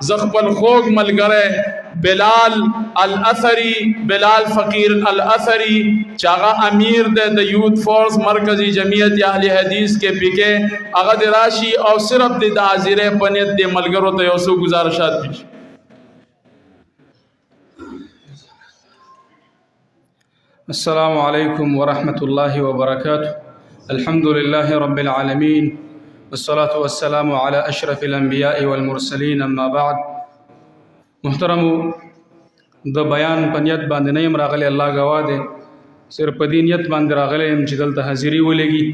زخپل خوږ ملګری بلال الاثری، بلال فقیر الاثری چاغه امیر د یوت فورس مرکزی جمعیت اهل حدیث کې پکې هغه د راشي او صرف د حاضرې پنیت د ملګرو ته یو څو گزارشات دي. السلام علیکم ورحمۃ اللہ وبرکاتہ. الحمد لله رب العالمین والصلاة والسلام على اشرف الانبیاء والمرسلین. اما بعد. محترم د بیان پنیت باندې نه يم راغلی، الله گواه دی، صرف په دې نیت باندې راغلی يم چې دلته حاضري ولګي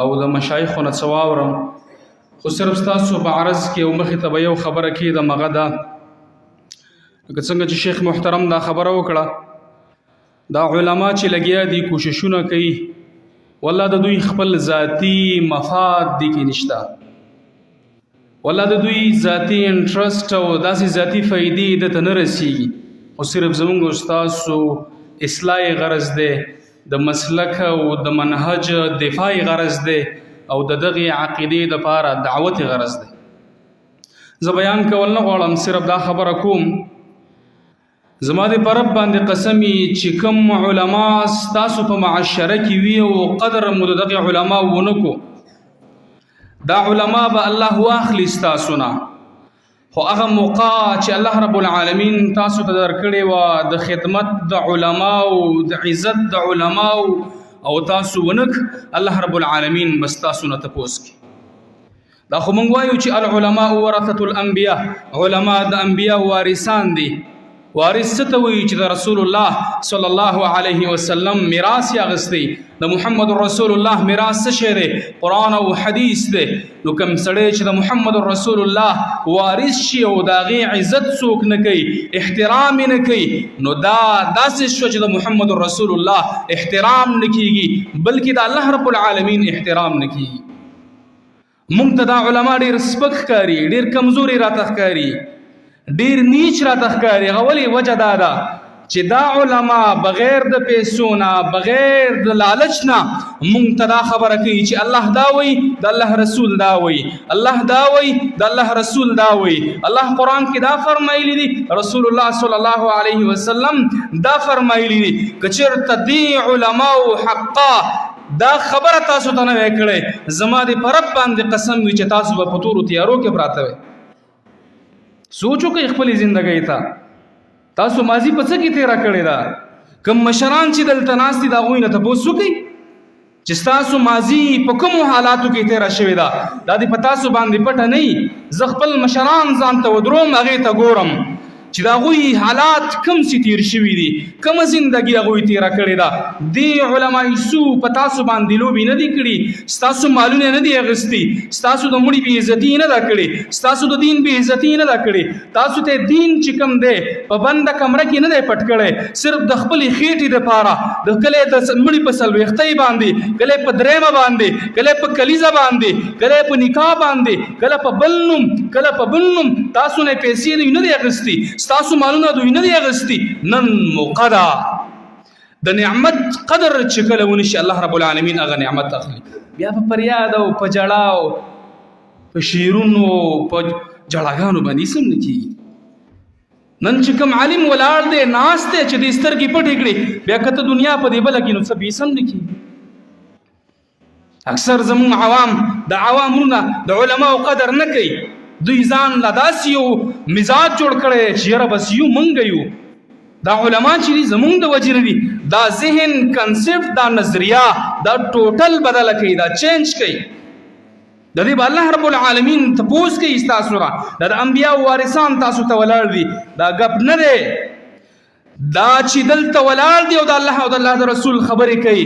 او د مشایخو نه څه واورم. خو صرف ستاسو په عرض کې او مخې ته به یو خبره کېدم، هغه ده لکه څنګه چې شیخ محترم دا خبره وکړه، دا علما چې لګیا دي کوششونه کوي، والله د دوی خپل ذاتی مفاد دي کې نشته، والله د دوی ذاتی انټرست او داسې ذاتی فائدې دته نه رسیږي، خو صرف زمونږ استاسو اصلاحي غرض دی، د مسلک او د منهج دفاعي غرض دی او د دغې عقیدې دپاره دعوتي غرض دی. زه بیان کول نه غواړم، صرف دا خبره کوم، زما د پرب باندې قسمی چې کوم علما ستاسو په معاشره کې وي او قدر مو دغه علما ونکو، دا علما به الله واخلي ستاسو نه، خو هغه موقع چې الله رب العالمین تاسو ته درکړې وه د خدمت د علماو د عزت د علماو او تاسو ونک، الله رب العالمین بس تاسو نه تپوس کی. دا خو موږ وایو چې العلماء ورثة الانبیاء، علما د انبیاء وارثان دي. وارث څه ته وایي چې د رسول الله صلی الله علیه وسلم میراث یې اخیستی، د محمد رسول الله میراث څه شی دی؟ قرآن او حدیث دی. نو کوم سړی چې د محمد رسول الله وارث شي او د هغې عزت څوک نه کوي، احترام یې نه کوي، نو دا داسې شو چې د محمد رسول الله احترام نه کیږي، بلکې د الله رب العالمین احترام نه کیږي. موږ ته دا علما ډېر سپک ښکاري، ډېر کمزوري راته ښکاري، ډیر نیچ راته ښکاري. هغه ولې وجه دا ده چې دا علما بغیر د پیسو نه، بغیر د لالچ نه مونږ ته دا خبره کوي چې الله دا وایي، د الله رسول دا وایي، الله دا وایي، د الله رسول دا وایي. الله قرآن کې دا فرمایلی دي، رسول الله صلی الله علیه وسلم دا فرمایلی دي. که چېرته دې علماو حقا دا خبره تاسو ته نه وی کړی، زما د په رب باندې قسم وي چې تاسو به په تورو تیارو کې پراته وئ. سوچو کوي خپل زندګۍ ته تاسو ماضي په څه کې تیره کړې ده. کوم مشران چې دلته ناست دي د هغوی نه تپوس وکړئ چې ستاسو ماضي په کومو حالاتو کې تیره شوې ده. دا دې په تاسو باندې پټه نه وي. زه خپل مشران ځان ته ودروم، هغې ته ګورم چې د هغوی حالات کوم څه تیر شوي دي، کومه زندګي هغوی تیره کړې ده. دې علماء سو په تاسو باندې لوبې نه دي کړي، ستاسو مالونه نه دي اخیستي، ستاسو د مړي بې عزتي نه ده کړې، ستاسو د دین بې عزتي نه ده کړې. تاسو ته دین چې کوم دی په بنده کمره کې نه دی پټ کړی، صرف د خپلې خېټې دپاره د کله د مړي په څلوېښتۍ باندې، کله په درېیمه باندې، کله په کلیزه باندې، کله په نکاح باندې، کله په بل نوم، کله په بل نوم تاسو نه پیسې دوی نه دی اخیستي، ستاسو مالونه دوی نه دی اخیستي. نن موقع ده د نعمت قدر چې کله ونشي الله رب العالمین هغه نعمت اخلي. بیا په فریاد او په جړا او په شعرونو په جړاګانو باندې سم نه کېږي. نن چې کوم عالم ولاړ دی ناست دی چې د سترګې پټې کړي، بیا که ته دنیا په دې بله کې نو څه بې سم نه کېږي. اکثر زموږ عوام د عوامونه د علماو قدر نه کوي، دوی ځان له داسې یو مزاج جوړ کړی چې یاره بس یو موږ یو. دا علما چې دي زمونږ د وجې نه دي، دا ذهن کنسپټ دا نظریه دا ټوټل بدله کوي، دا چینج کوي. د دې به الله رب العالمین تپوس کوي ستاسو را. دا د انبیاء وارثان تاسو ته ولاړ دي، دا ګپ نه دی. دا چې دلته ولاړ دي او د الله او د الله د رسول خبرې کوي،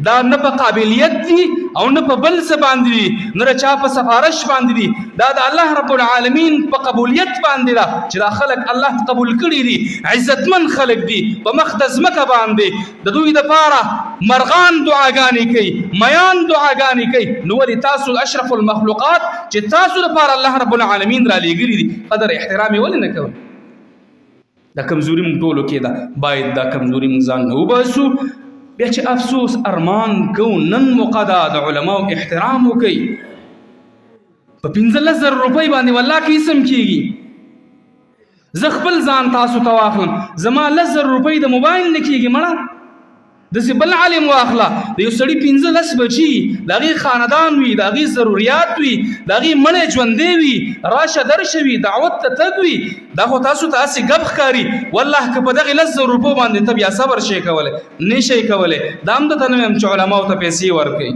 دا نه په قابلیت دي او نه په بل څه باندې دي، نه د چا په سفارش باندې دي، دا د الله رب العالمین په قبولیت باندې ده چې دا خلک الله قبول کړي دي، عزتمن خلک دي، په مخ د ځمکه باندې د دوی دپاره مرغان دعاګانې کوي، میان دعاګانې کوي. نو ولې تاسو اشرف المخلوقات چې تاسو دپاره الله رب العالمین را لېږلي دي قدر احترام یې ولې نه کوئ؟ دا کمزوري موږ ټولو کې ده، باید دا کمزوري موږ ځان نه وباسو. بیا چې افسوس ارمان کوو نن موقع ده د علماو احترام وکړئ. په 15,000 روپۍ باندې والله کې اسم کېږي، زه خپل ځان تاسو ته واخلم زما 10,000 روپۍ د موبایل نه کېږي مړه داسې بل عالم واخله د یو سړي 15 بچي د هغې خاندان وي د هغې ضروریات وي د هغې مړی ژوندی وي راشه درشه وي دعوت ته تګ وي دا خو تاسو ته هسې ګپ ښکاري والله که په دغې 10,000 روپو باندې ته بیا صبر شئ کولی نه شئ کولی دا هم درته نه وایم چې علماو ته پیسې ورکوئ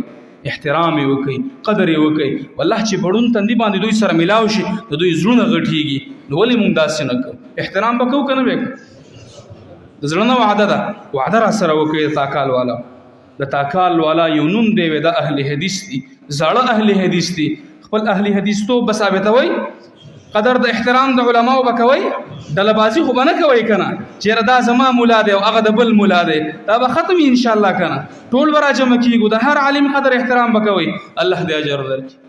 احترام یې وکئ قدر یې وکئ والله چې بړون تندي باندې دوی سره میلاو شي د دوی زړونه غټېږي نو ولې موږ داسې نه کوو احترام به کوو که نه به د زړه نه وعده ده وعده را سره وکړئ د تاکال والا د تاکال والا یو نوم دی د اهل حدیث دي زاړه اهل حدیث دي خپل اهل حدیث توب به ثابتوئ قدر د احترام د علماو به کوئ ډلهبازي خو به نه کوئ که نه چېرې دا زما ملا دی او هغه د بل ملا دی دا به ختم وي انشاءالله که نه ټول به را جمع کېږو د هر عالم قدر احترام به کوئ الله دې اجر درکړي